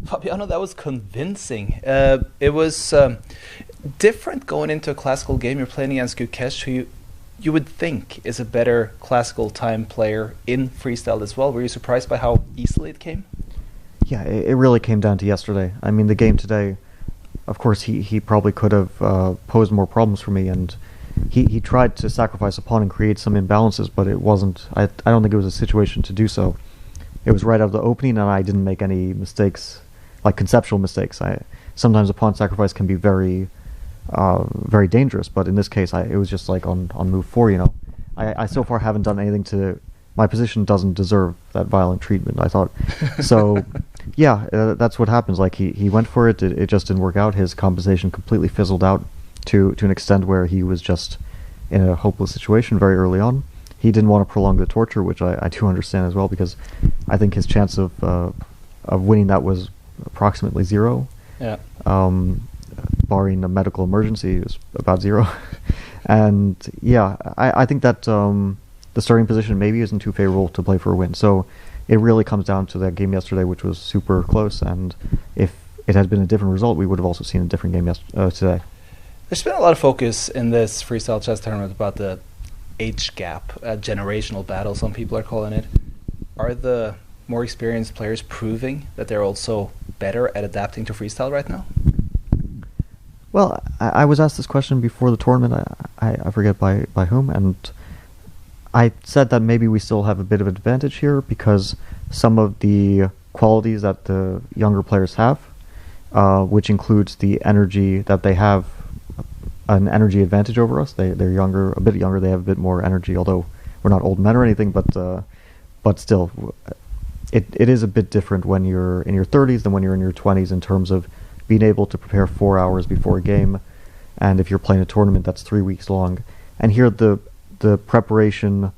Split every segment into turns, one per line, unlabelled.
Fabiano, that was convincing. It was different going into a classical game. You're playing against Gukesh, who you would think is a better classical time player in freestyle as well. Were you surprised by how easily it came?
Yeah, it really came down to yesterday. I mean, the game today, of course, he probably could have posed more problems for me, and he tried to sacrifice a pawn and create some imbalances, but it wasn't. I don't think it was a situation to do so. It was right out of the opening, and I didn't make any mistakes, like conceptual mistakes. Sometimes a pawn sacrifice can be very dangerous, but in this case, it was just like on move 4. I so far haven't done anything to. My position doesn't deserve that violent treatment, I thought. So, yeah, that's what happens. Like he went for it. It just didn't work out. His compensation completely fizzled out to an extent where he was just in a hopeless situation very early on. He didn't want to prolong the torture, which I do understand as well, because I think his chance of winning that was approximately 0.
Yeah.
Barring a medical emergency, is about 0. And yeah, I think that the starting position maybe isn't too favorable to play for a win. So it really comes down to that game yesterday, which was super close. And if it had been a different result, we would have also seen a different game today.
There's been a lot of focus in this freestyle chess tournament about the age gap, a generational battle, some people are calling it. Are the more experienced players proving that they're also better at adapting to freestyle right now?
Well, I was asked this question before the tournament. I forget by whom, and I said that maybe we still have a bit of an advantage here because some of the qualities that the younger players have, which includes the energy that they have, an energy advantage over us. They're younger, a bit younger. They have a bit more energy, although we're not old men or anything. But still, it is a bit different when you're in your 30s than when you're in your 20s in terms of being able to prepare 4 hours before a game, and if you're playing a tournament that's 3 weeks long. And here the preparation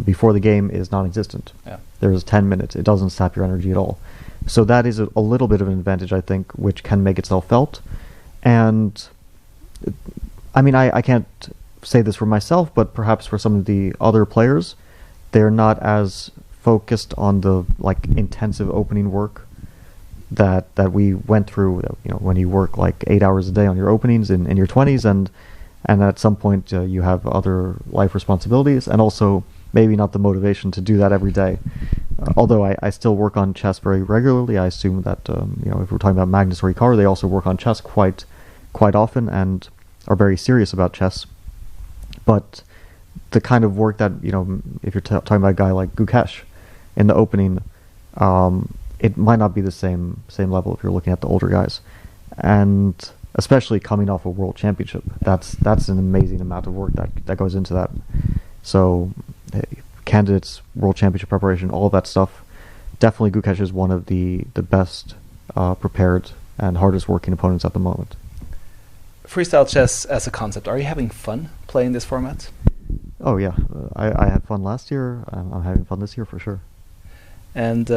before the game is non-existent.
Yeah.
There's 10 minutes. It doesn't sap your energy at all. So that is a little bit of an advantage, I think, which can make itself felt. And I mean, I can't say this for myself, but perhaps for some of the other players, they're not as focused on the intensive opening work that we went through. When you work 8 hours a day on your openings in your 20s, and at some point you have other life responsibilities, and also maybe not the motivation to do that every day. Although I still work on chess very regularly. I assume that if we're talking about Magnus or Hikaru, they also work on chess quite often and are very serious about chess. But the kind of work that if you're talking about a guy like Gukesh in the opening, it might not be the same level if you're looking at the older guys, and especially coming off a world championship. That's an amazing amount of work that goes into that. So candidates, world championship preparation, all of that stuff. Definitely Gukesh is one of the best prepared and hardest working opponents at the moment.
Freestyle chess as a concept, are you having fun playing this format?
Oh yeah, I had fun last year. I'm having fun this year for sure.
And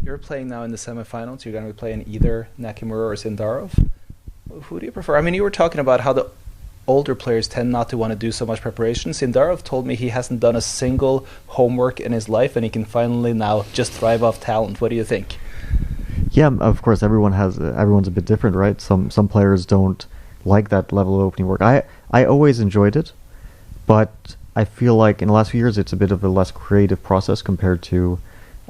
you're playing now in the semifinals. You're going to be playing either Nakamura or Sindarov. Who do you prefer? I mean, you were talking about how the older players tend not to want to do so much preparation. Sindarov told me he hasn't done a single homework in his life, and he can finally now just thrive off talent. What do you think?
Yeah, of course, everyone's a bit different, right? Some players don't like that level of opening work. I always enjoyed it, but I feel like in the last few years it's a bit of a less creative process compared to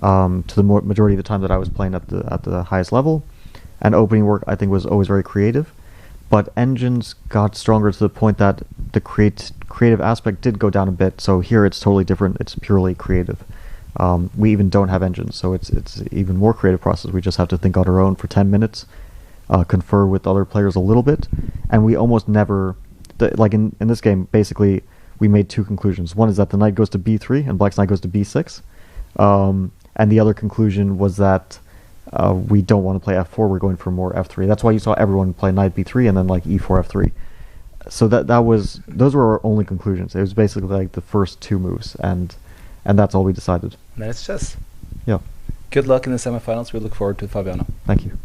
the majority of the time that I was playing at the highest level. And opening work, I think, was always very creative. But engines got stronger to the point that the creative aspect did go down a bit. So here it's totally different. It's purely creative. We even don't have engines, so it's even more creative process. We just have to think on our own for 10 minutes, confer with other players a little bit, and we almost never... in this game, basically, we made two conclusions. One is that the knight goes to b3 and black's knight goes to b6. And the other conclusion was that we don't want to play f4, we're going for more f3. That's why you saw everyone play knight b3 and then e4, f3. So those were our only conclusions. It was basically the first two moves, and that's all we decided.
And that's chess.
Yeah.
Good luck in the semifinals. We look forward to Fabiano.
Thank you.